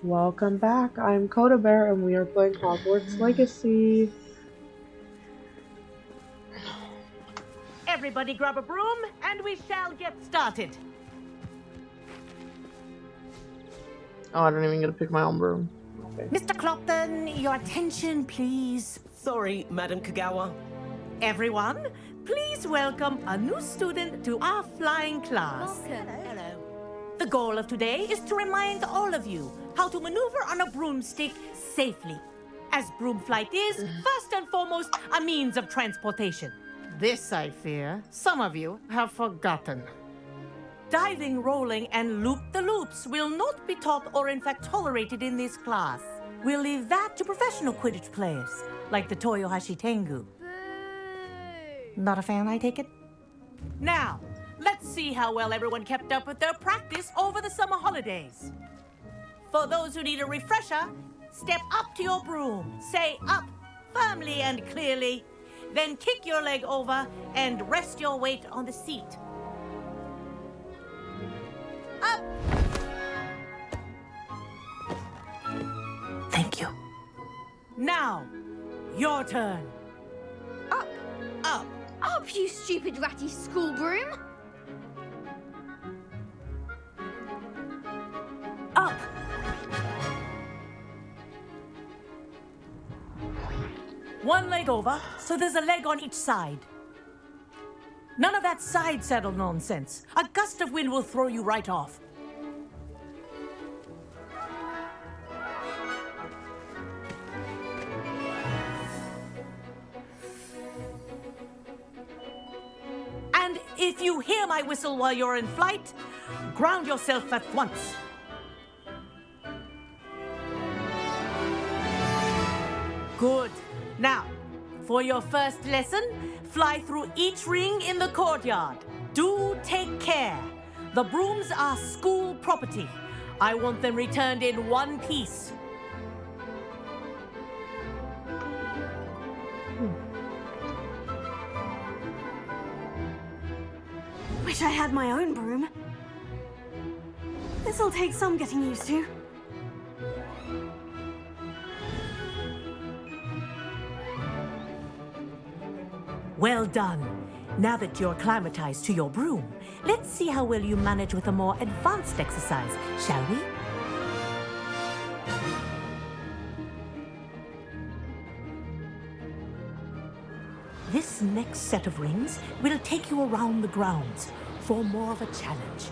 Welcome back. I'm Coda Bear and we are playing Hogwarts Legacy. Everybody grab a broom and we shall get started. Oh, I don't even get to pick my own broom. Okay. Mr. Clopton, your attention, please. Sorry, Madam Kagawa. Everyone, please welcome a new student to our flying class. Hello. The goal of today is to remind all of you how to maneuver on a broomstick safely, as broom flight is, first and foremost, a means of transportation. This, I fear, some of you have forgotten. Diving, rolling, and loop-the-loops will not be taught or in fact tolerated in this class. We'll leave that to professional Quidditch players, like the Toyohashi Tengu. Not a fan, I take it? Now, let's see how well everyone kept up with their practice over the summer holidays. For those who need a refresher, step up to your broom, say up firmly and clearly, then kick your leg over and rest your weight on the seat. Up! Thank you. Now, your turn. Up, Up. up, you stupid ratty school broom! Up! One leg over, so there's a leg on each side. None of that side saddle nonsense. A gust of wind will throw you right off. And if you hear my whistle while you're in flight, ground yourself at once. Good. Now, for your first lesson, fly through each ring in the courtyard. Do take care. The brooms are school property. I want them returned in one piece. Wish I had my own broom. This'll take some getting used to. Well done. Now that you're acclimatized to your broom, let's see how well you manage with a more advanced exercise, shall we? This next set of rings will take you around the grounds for more of a challenge.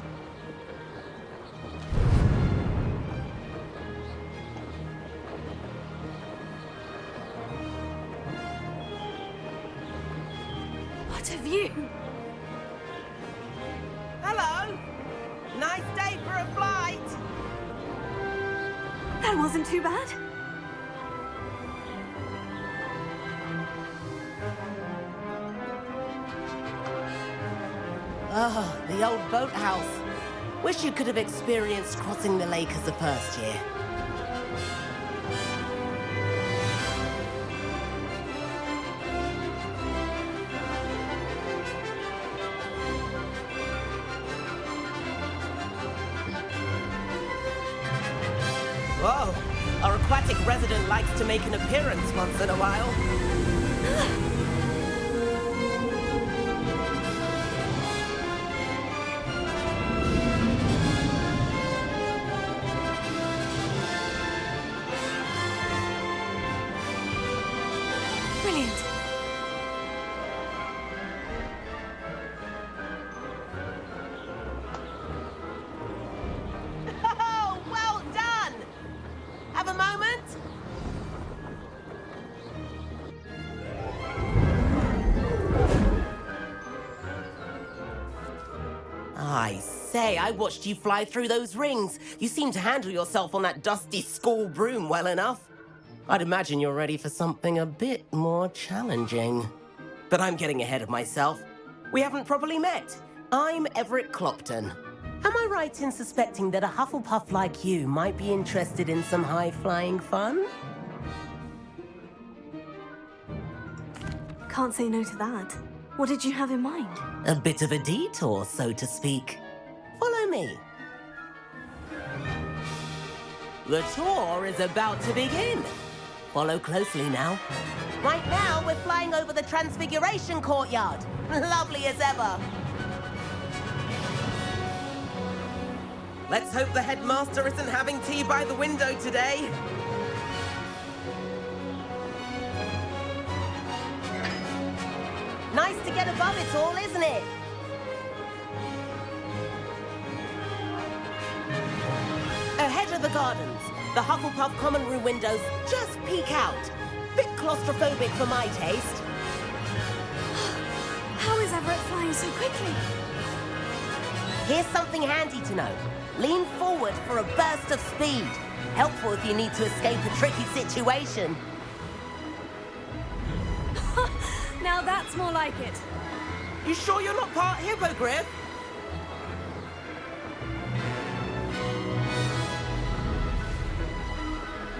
What a view! Hello. Nice day for a flight. That wasn't too bad. Oh, the old boathouse. Wish you could have experienced crossing the lake as a first year. Whoa, our aquatic resident likes to make an appearance once in a while. Brilliant. Oh, well done! Have a moment? I say, I watched you fly through those rings. You seem to handle yourself on that dusty school broom well enough. I'd imagine you're ready for something a bit more challenging. But I'm getting ahead of myself. We haven't properly met. I'm Everett Clopton. Am I right in suspecting that a Hufflepuff like you might be interested in some high-flying fun? Can't say no to that. What did you have in mind? A bit of a detour, so to speak. Follow me. The tour is about to begin. Follow closely now. Right now, we're flying over the Transfiguration Courtyard. Lovely as ever. Let's hope the headmaster isn't having tea by the window today. Nice to get above it all, isn't it? Ahead of the gardens, the Hufflepuff common room windows just peek out. Bit claustrophobic for my taste. How is Everett flying so quickly? Here's something handy to know. Lean forward for a burst of speed. Helpful if you need to escape a tricky situation. Now that's more like it. You sure you're not part hippogriff?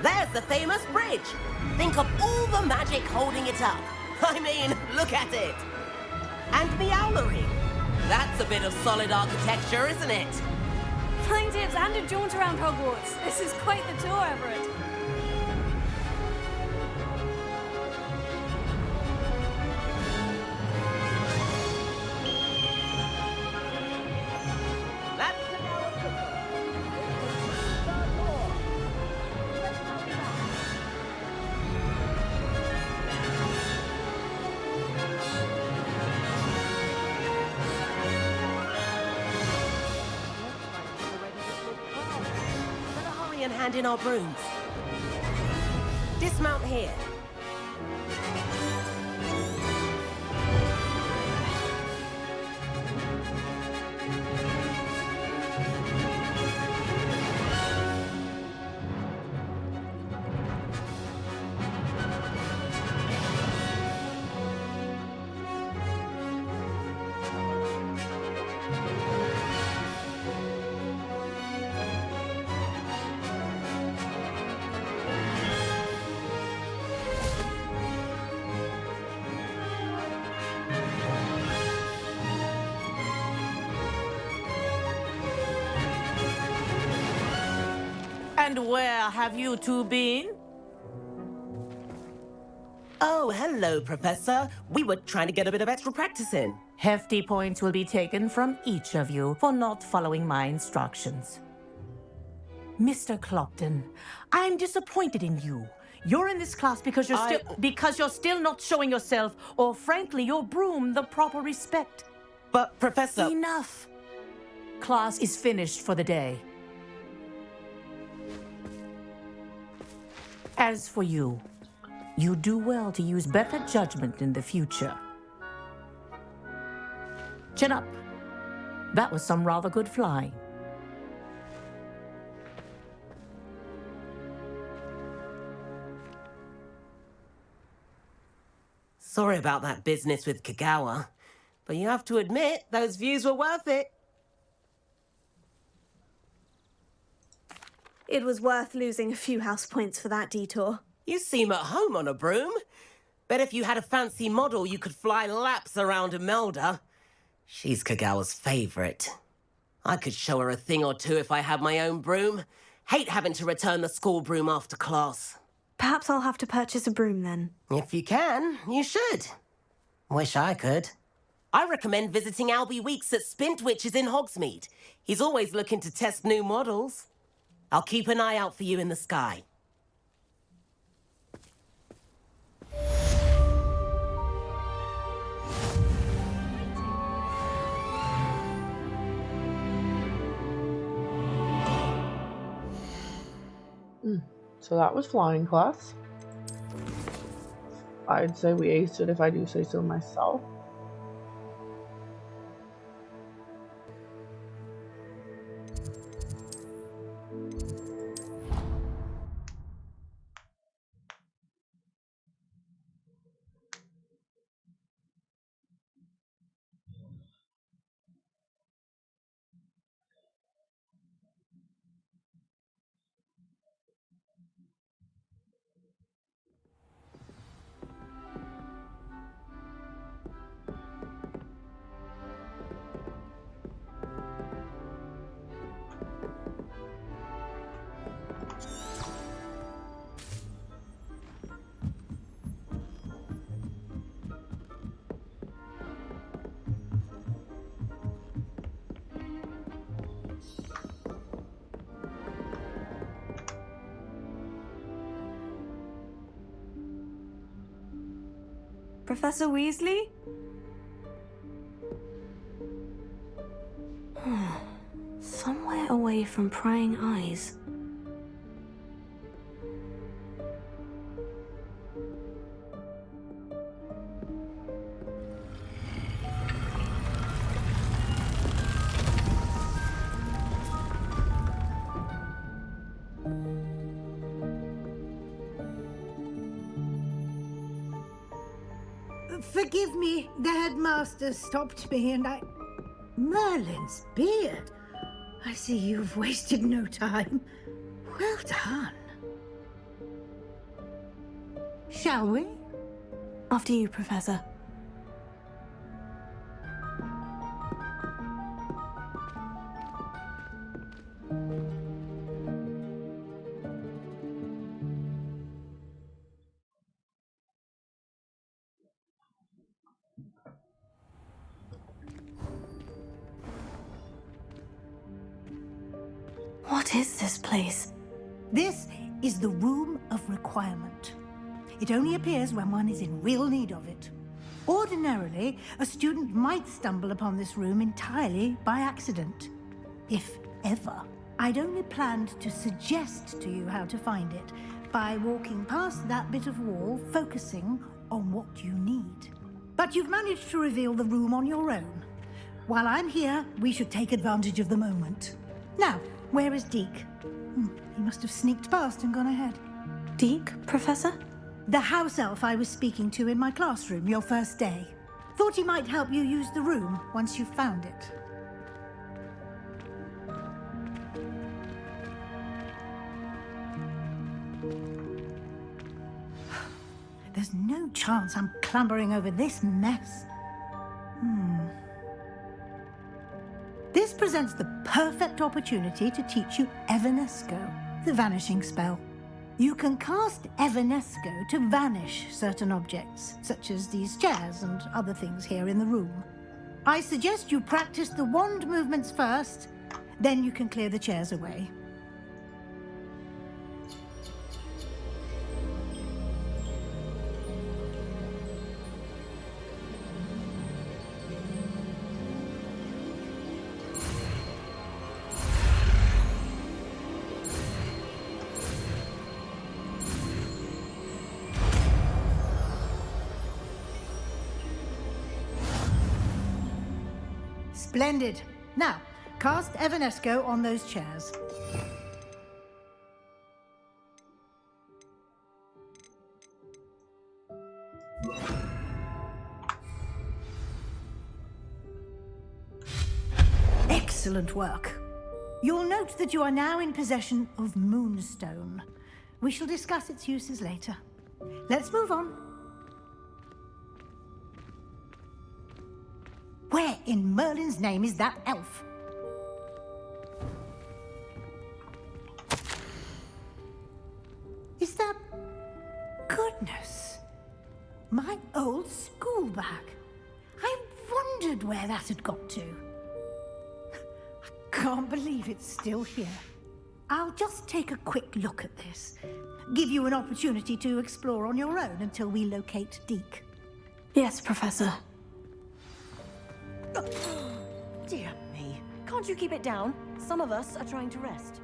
There's the famous bridge. Think of all the magic holding it up. I mean, look at it. And Meowlery. That's a bit of solid architecture, isn't it? Flying tips and a jaunt around Hogwarts. This is quite the tour, Everett. That's the Better hurry and hand in our brooms. Dismount here. And where have you two been? Oh, hello, Professor. We were trying to get a bit of extra practice in. Hefty points will be taken from each of you for not following my instructions. Mr. Clopton, I'm disappointed in you. You're in this class because you're still not showing yourself, or frankly, your broom the proper respect. But, Professor... Enough. Class is finished for the day. As for you, you do well to use better judgment in the future. Chin up. That was some rather good flying. Sorry about that business with Kagawa, but you have to admit, those views were worth it. It was worth losing a few house points for that detour. You seem at home on a broom. Bet if you had a fancy model, you could fly laps around Imelda. She's Kagawa's favorite. I could show her a thing or two if I had my own broom. Hate having to return the school broom after class. Perhaps I'll have to purchase a broom then. If you can, you should. Wish I could. I recommend visiting Albie Weeks at Spintwitches in Hogsmeade. He's always looking to test new models. I'll keep an eye out for you in the sky. So that was flying class. I'd say we aced it if I do say so myself. Professor Weasley? Somewhere away from prying eyes. Forgive me, the headmaster stopped me and I... Merlin's beard. I see you've wasted no time. Well done. Shall we? After you, Professor. What is this place? This is the Room of Requirement. It only appears when one is in real need of it. Ordinarily, a student might stumble upon this room entirely by accident. If ever. I'd only planned to suggest to you how to find it by walking past that bit of wall, focusing on what you need. But you've managed to reveal the room on your own. While I'm here, we should take advantage of the moment. Now, where is Deke? He must have sneaked past and gone ahead. Deke, Professor? The house elf I was speaking to in my classroom your first day. Thought he might help you use the room once you found it. There's no chance I'm clambering over this mess. This presents the perfect opportunity to teach you Evanesco, the vanishing spell. You can cast Evanesco to vanish certain objects, such as these chairs and other things here in the room. I suggest you practice the wand movements first, then you can clear the chairs away. Splendid. Now, cast Evanesco on those chairs. Excellent work. You'll note that you are now in possession of Moonstone. We shall discuss its uses later. Let's move on. Where in Merlin's name is that elf? Is that... Goodness! My old school bag. I wondered where that had got to. I can't believe it's still here. I'll just take a quick look at this. Give you an opportunity to explore on your own until we locate Deke. Yes, Professor. Dear me. Can't you keep it down? Some of us are trying to rest.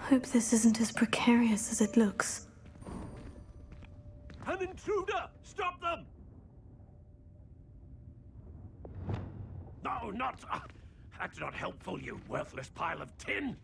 Hope this isn't as precarious as it looks. An intruder! Stop them! No, not... that's not helpful, you worthless pile of tin!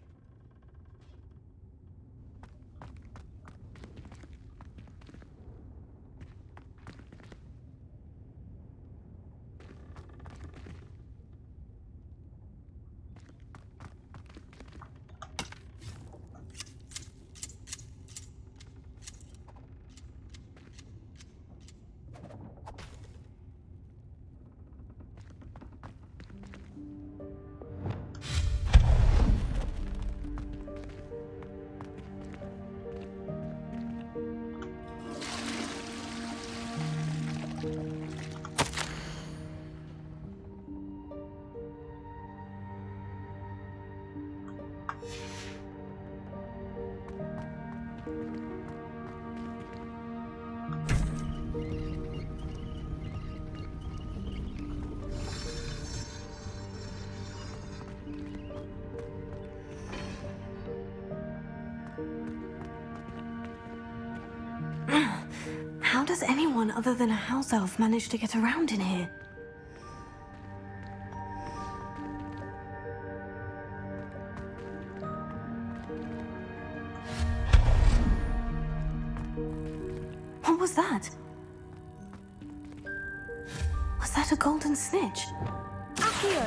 How does anyone other than a house elf manage to get around in here? What was that? Was that a golden snitch? Accio!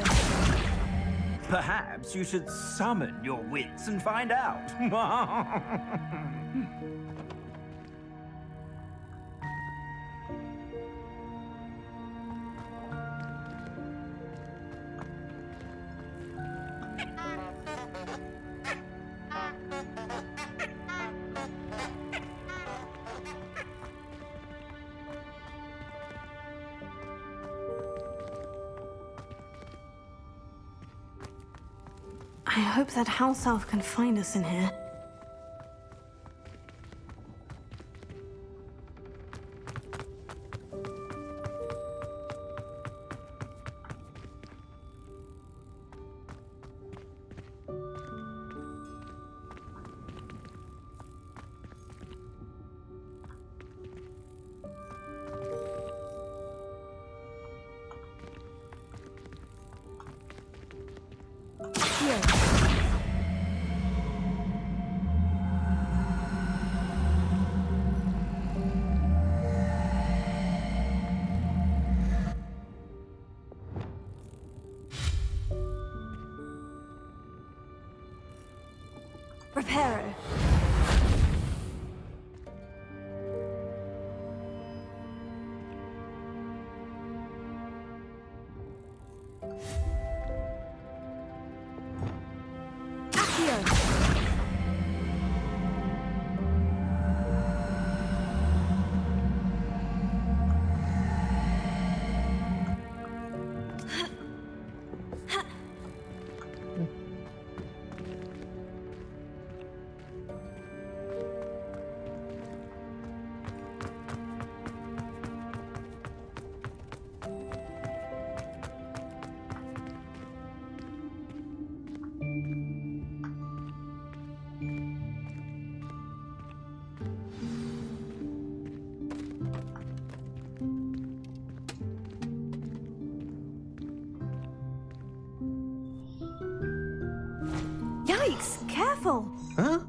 Perhaps you should summon your wits and find out. I hope that house elf can find us in here. Reparo. Accio. Yikes! Careful! Huh?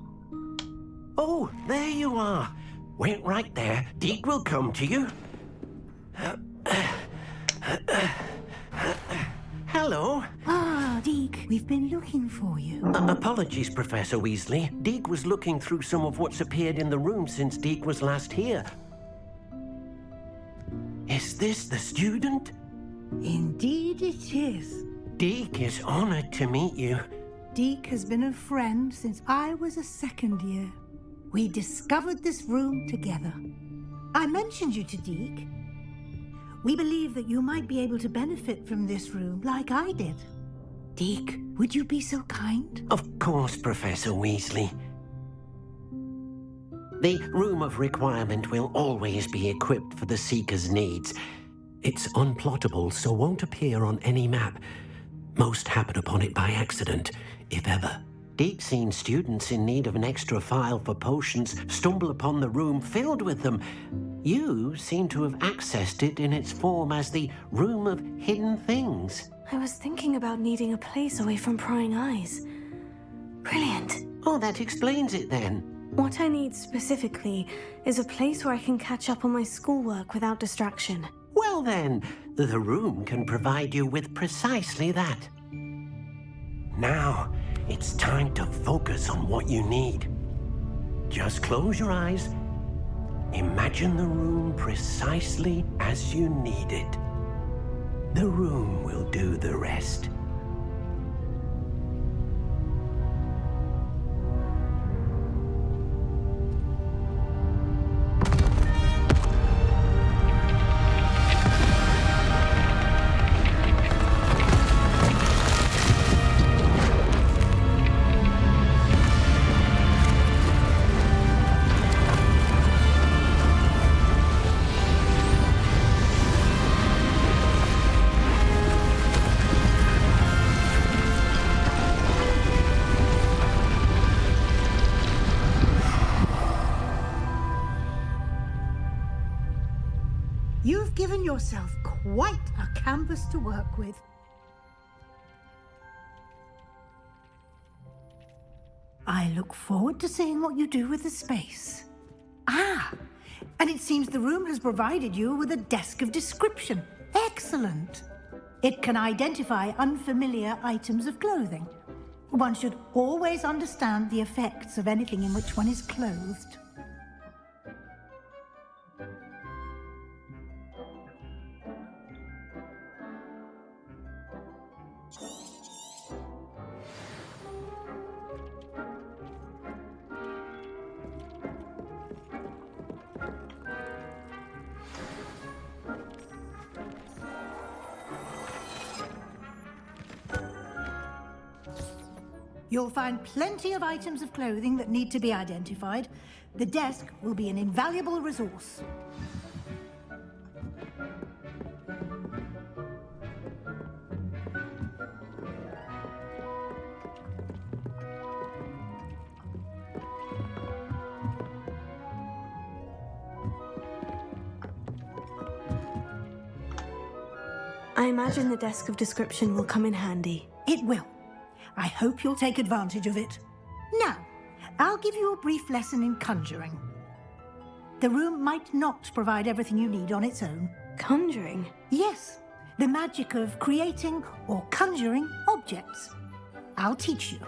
Oh, there you are. Wait right there. Deke will come to you. Hello. Ah, Deke, we've been looking for you. Apologies, Professor Weasley. Deke was looking through some of what's appeared in the room since Deke was last here. Is this the student? Indeed it is. Deke is honored to meet you. Deke has been a friend since I was a second year. We discovered this room together. I mentioned you to Deke. We believe that you might be able to benefit from this room like I did. Deke, would you be so kind? Of course, Professor Weasley. The Room of Requirement will always be equipped for the Seeker's needs. It's unplottable, so won't appear on any map. Most happen upon it by accident, if ever. Deke's seen students in need of an extra file for potions stumble upon the room filled with them. You seem to have accessed it in its form as the Room of Hidden Things. I was thinking about needing a place away from prying eyes. Brilliant. Oh, that explains it then. What I need specifically is a place where I can catch up on my schoolwork without distraction. Well then, the room can provide you with precisely that. Now, it's time to focus on what you need. Just close your eyes. Imagine the room precisely as you need it. The room will do the rest. You've given yourself quite a canvas to work with. I look forward to seeing what you do with the space. Ah, and it seems the room has provided you with a desk of description. Excellent. It can identify unfamiliar items of clothing. One should always understand the effects of anything in which one is clothed. You'll find plenty of items of clothing that need to be identified. The desk will be an invaluable resource. I imagine the desk of description will come in handy. It will. I hope you'll take advantage of it. Now, I'll give you a brief lesson in conjuring. The room might not provide everything you need on its own. Conjuring? Yes, the magic of creating or conjuring objects. I'll teach you.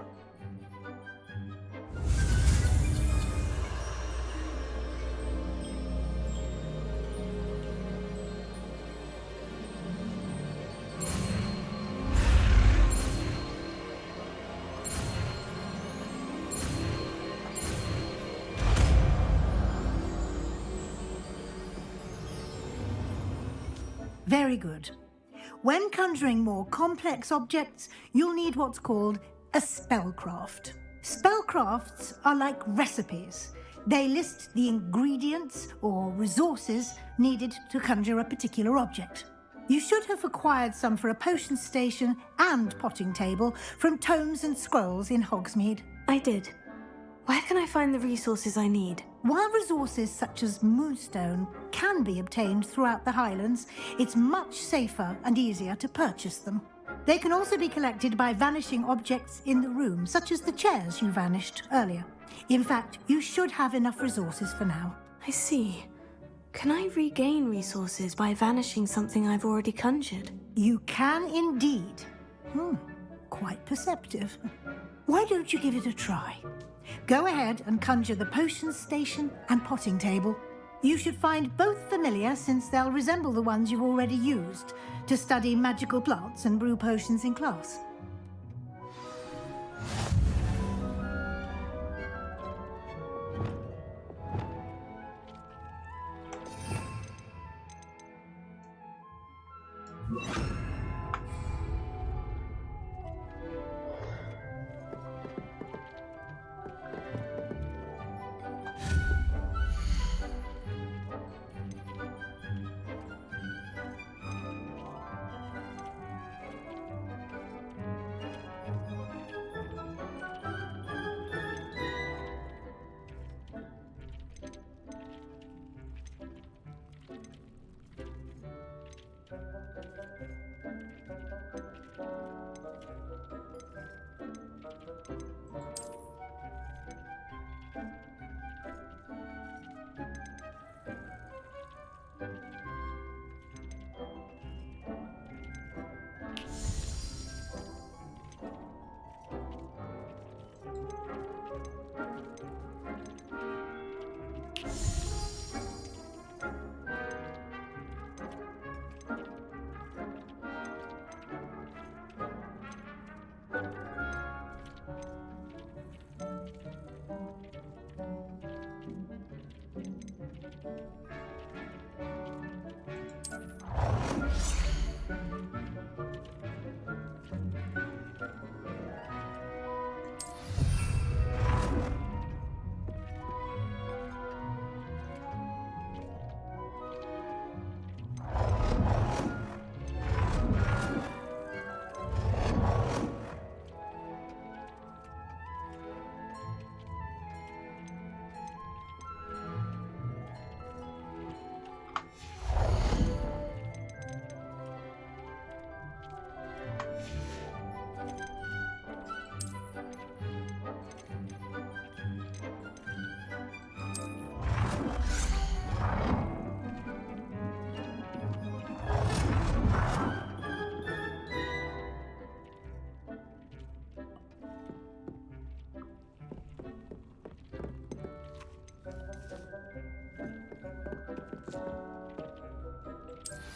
Very good. When conjuring more complex objects, you'll need what's called a spellcraft. Spellcrafts are like recipes. They list the ingredients or resources needed to conjure a particular object. You should have acquired some for a potion station and potting table from tomes and scrolls in Hogsmeade. I did. Where can I find the resources I need? While resources such as moonstone can be obtained throughout the Highlands, it's much safer and easier to purchase them. They can also be collected by vanishing objects in the room, such as the chairs you vanished earlier. In fact, you should have enough resources for now. I see. Can I regain resources by vanishing something I've already conjured? You can indeed. quite perceptive. Why don't you give it a try? Go ahead and conjure the potions station and potting table. You should find both familiar, since they'll resemble the ones you've already used to study magical plants and brew potions in class.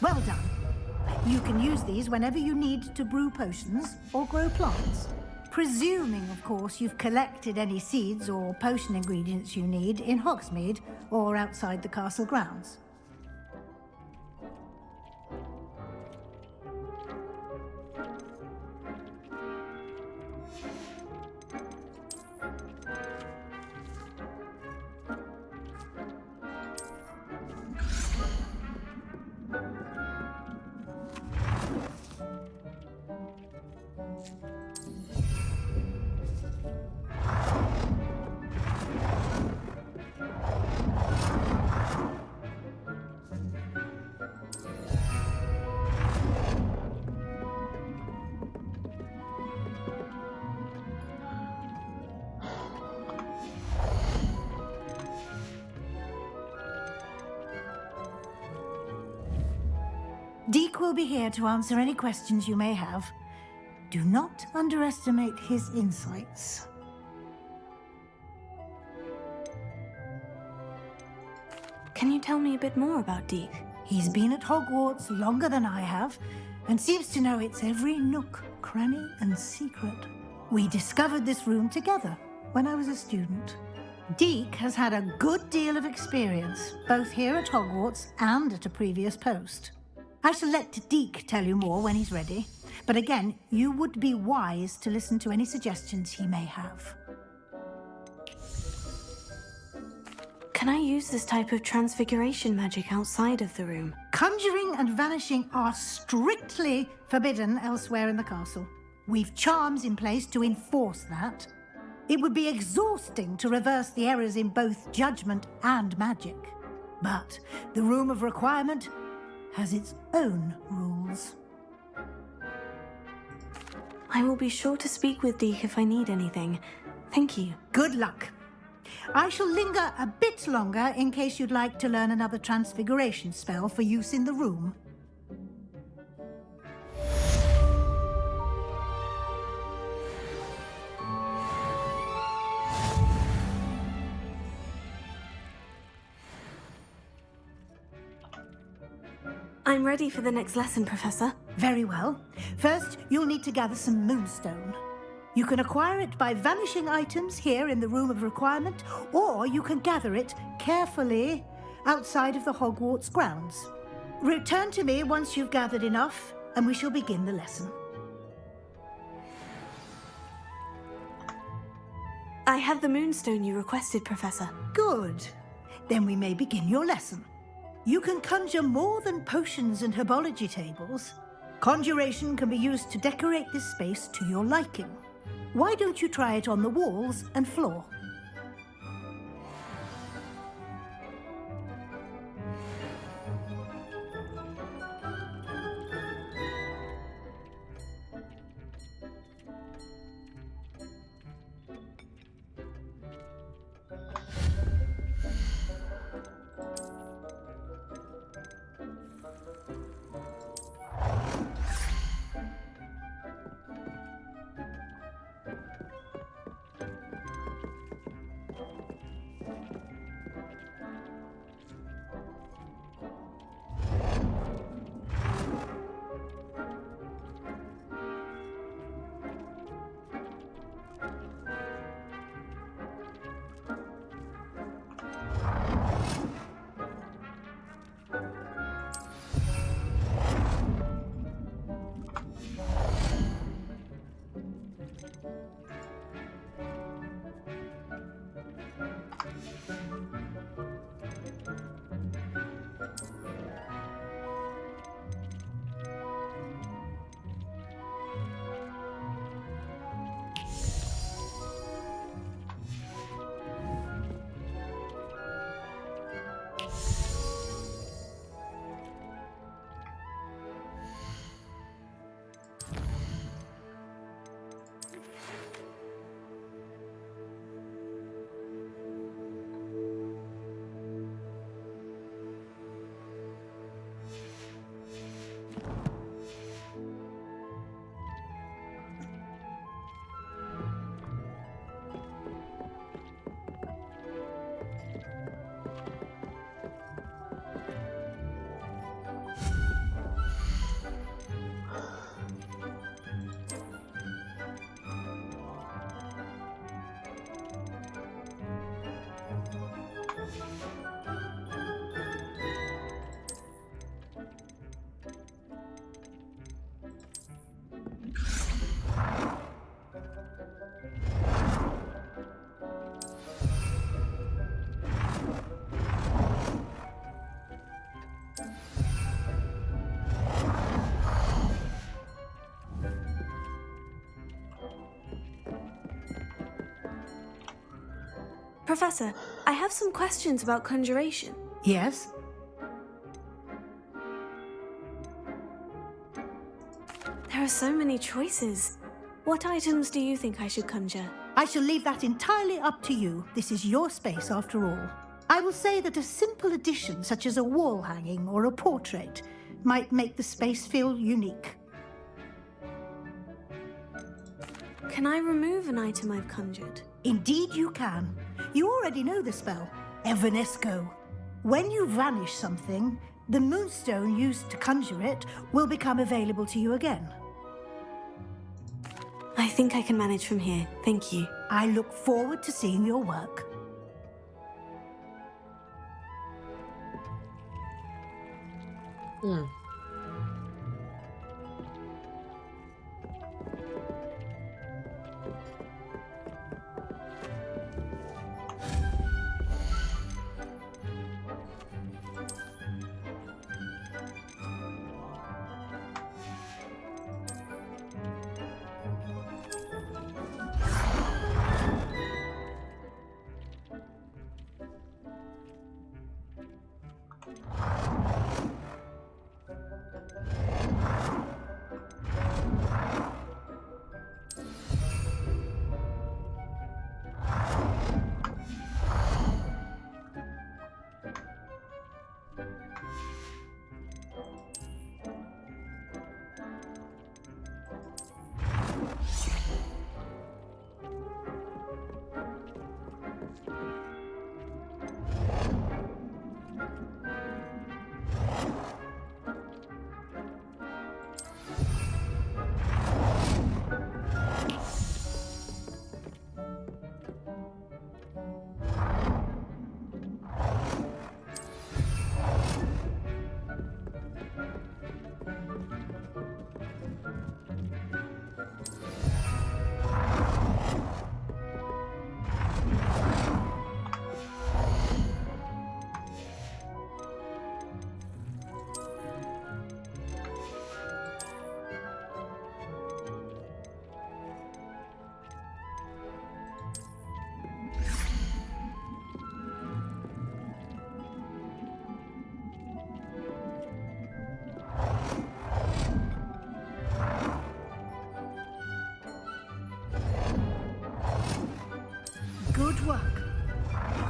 Well done. You can use these whenever you need to brew potions or grow plants. Presuming, of course, you've collected any seeds or potion ingredients you need in Hogsmeade or outside the castle grounds. Deek will be here to answer any questions you may have. Do not underestimate his insights. Can you tell me a bit more about Deek? He's been at Hogwarts longer than I have, and seems to know its every nook, cranny, and secret. We discovered this room together when I was a student. Deek has had a good deal of experience, both here at Hogwarts and at a previous post. I shall let Deek tell you more when he's ready, but again, you would be wise to listen to any suggestions he may have. Can I use this type of transfiguration magic outside of the room? Conjuring and vanishing are strictly forbidden elsewhere in the castle. We've charms in place to enforce that. It would be exhausting to reverse the errors in both judgment and magic. But the Room of Requirement has its own rules. I will be sure to speak with Deek if I need anything. Thank you. Good luck. I shall linger a bit longer in case you'd like to learn another transfiguration spell for use in the room. I'm ready for the next lesson, Professor. Very well. First, you'll need to gather some moonstone. You can acquire it by vanishing items here in the Room of Requirement, or you can gather it carefully outside of the Hogwarts grounds. Return to me once you've gathered enough, and we shall begin the lesson. I have the moonstone you requested, Professor. Good. Then we may begin your lesson. You can conjure more than potions and herbology tables. Conjuration can be used to decorate this space to your liking. Why don't you try it on the walls and floor? Professor, I have some questions about conjuration. Yes? There are so many choices. What items do you think I should conjure? I shall leave that entirely up to you. This is your space, after all. I will say that a simple addition, such as a wall hanging or a portrait, might make the space feel unique. Can I remove an item I've conjured? Indeed you can. You already know the spell, Evanesco. When you vanish something, the moonstone used to conjure it will become available to you again. I think I can manage from here, thank you. I look forward to seeing your work.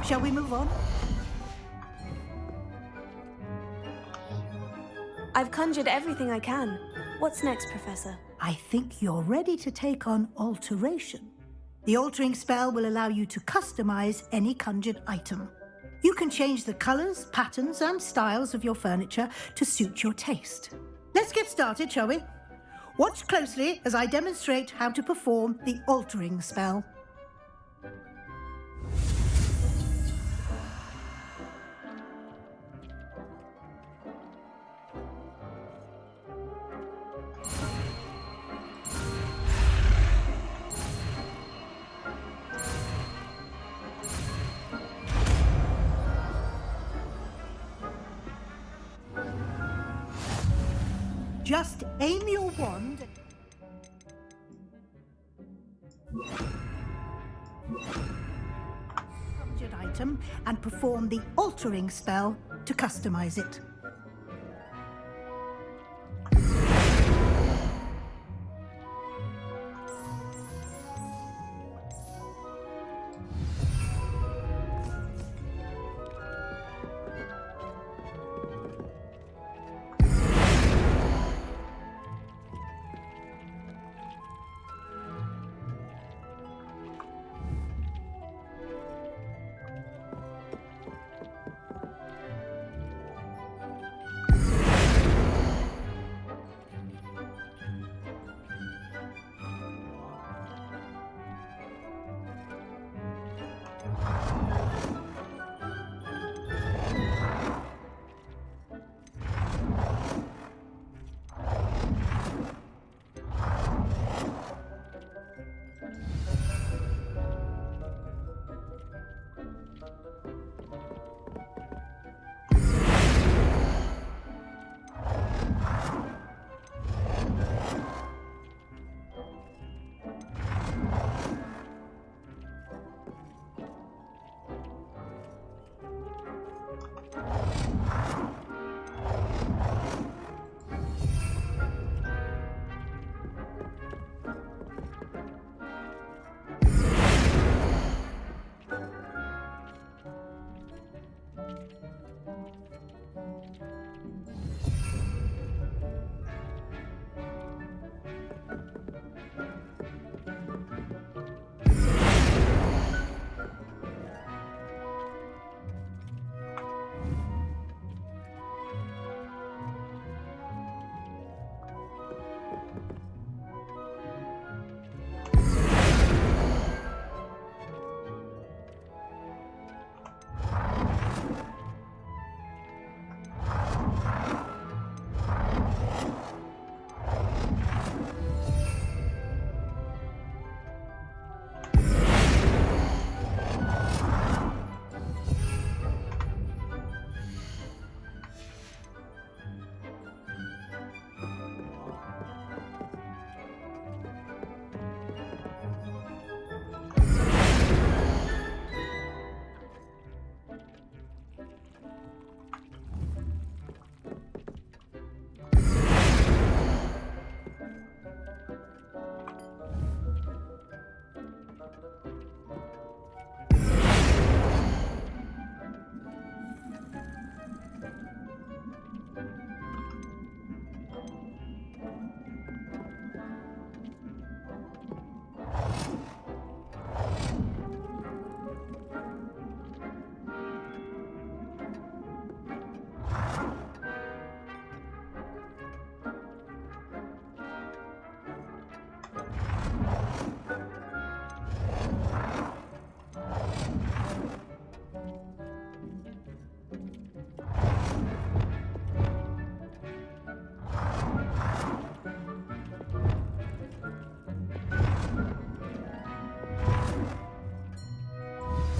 Shall we move on? I've conjured everything I can. What's next, Professor? I think you're ready to take on alteration. The altering spell will allow you to customize any conjured item. You can change the colors, patterns, and styles of your furniture to suit your taste. Let's get started, shall we? Watch closely as I demonstrate how to perform the altering spell. Just aim your wand. Conjured item and perform the altering spell to customize it.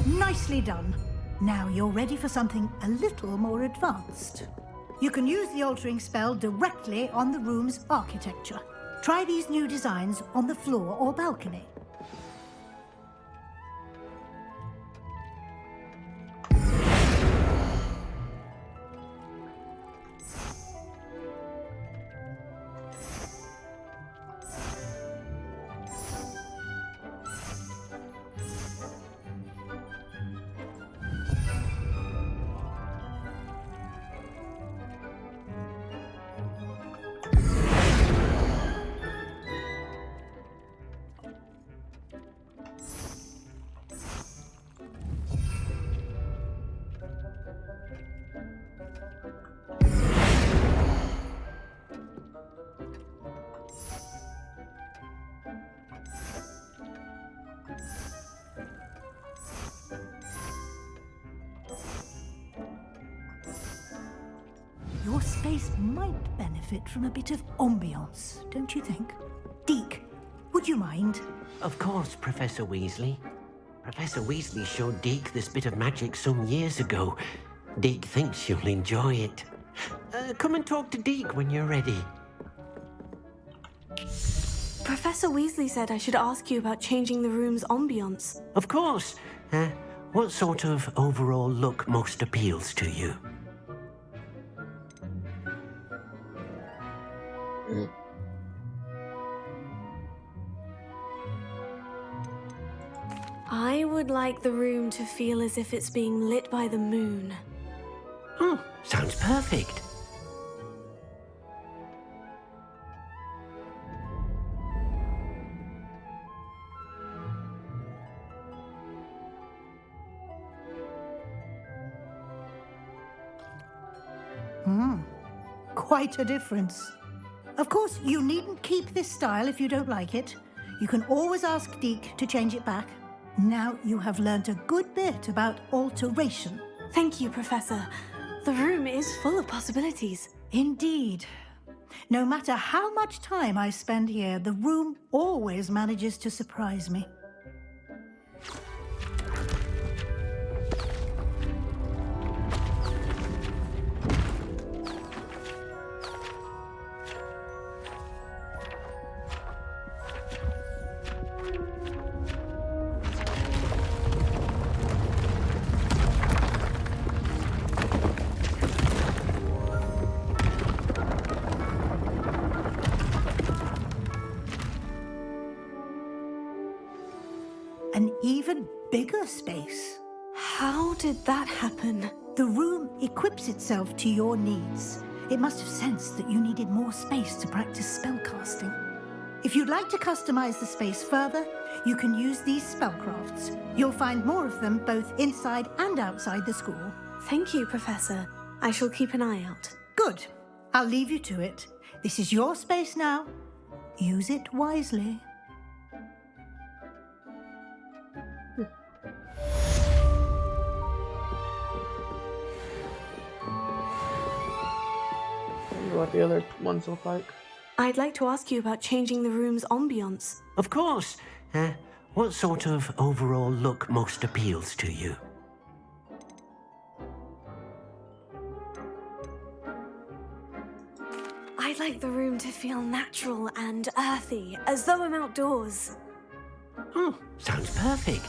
Nicely done. Now you're ready for something a little more advanced. You can use the altering spell directly on the room's architecture. Try these new designs on the floor or balcony. Your space might benefit from a bit of ambiance, don't you think? Deke, would you mind? Of course, Professor Weasley. Professor Weasley showed Deke this bit of magic some years ago. Deke thinks you'll enjoy it. Come and talk to Deke when you're ready. Professor Weasley said I should ask you about changing the room's ambiance. Of course. What sort of overall look most appeals to you? I would like the room to feel as if it's being lit by the moon. Sounds perfect. Quite a difference. Of course, you needn't keep this style if you don't like it. You can always ask Deke to change it back. Now you have learnt a good bit about alteration. Thank you, Professor. The room is full of possibilities. Indeed. No matter how much time I spend here, the room always manages to surprise me. An even bigger space. How did that happen? The room equips itself to your needs. It must have sensed that you needed more space to practice spellcasting. If you'd like to customize the space further, you can use these spellcrafts. You'll find more of them both inside and outside the school. Thank you, Professor. I shall keep an eye out. Good. I'll leave you to it. This is your space now. Use it wisely. What the other ones look like. I'd like to ask you about changing the room's ambiance. Of course. What sort of overall look most appeals to you? I'd like the room to feel natural and earthy, as though I'm outdoors. Sounds perfect.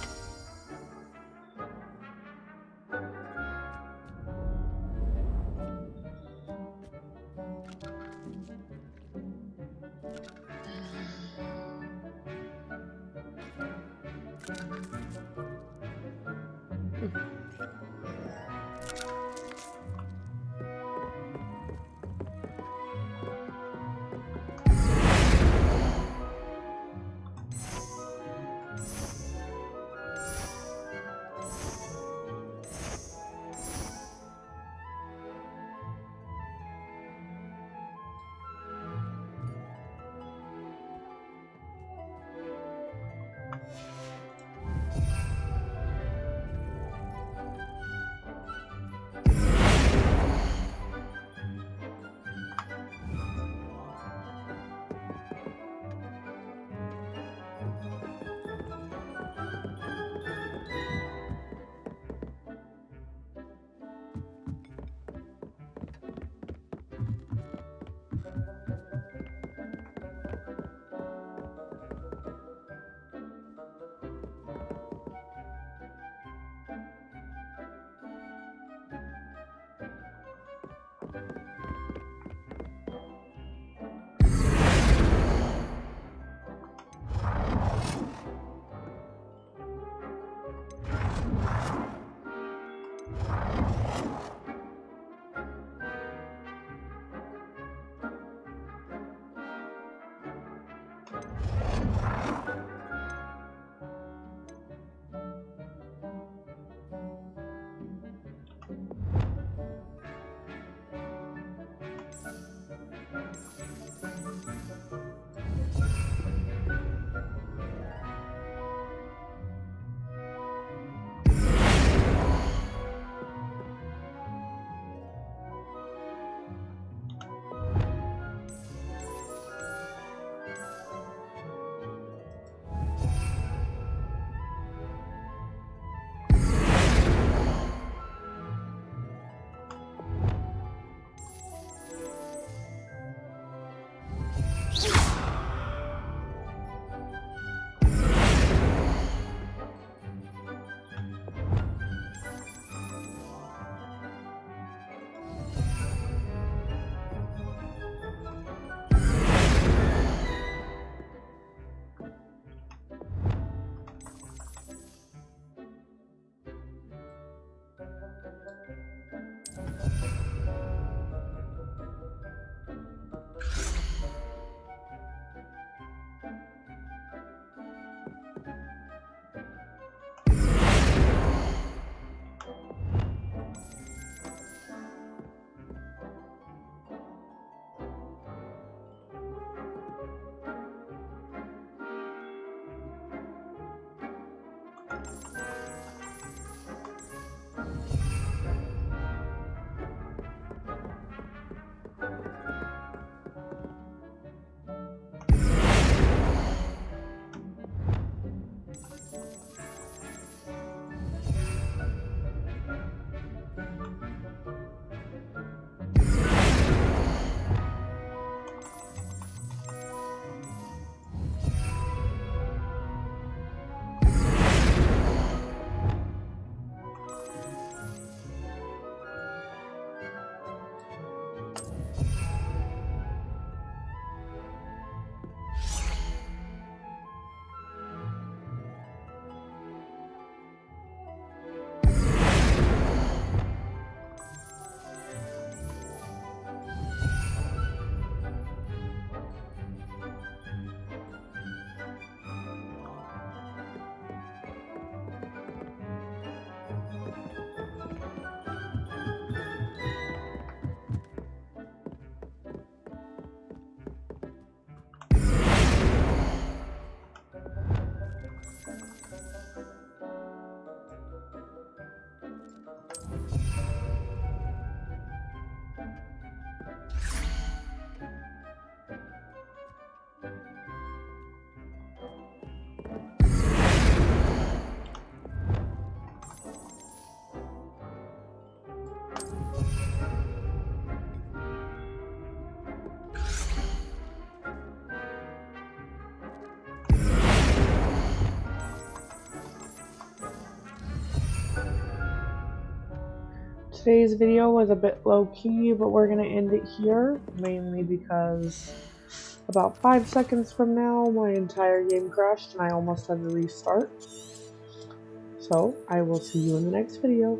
Today's video was a bit low-key, but we're going to end it here, mainly because about 5 seconds from now, my entire game crashed and I almost had to restart. So, I will see you in the next video.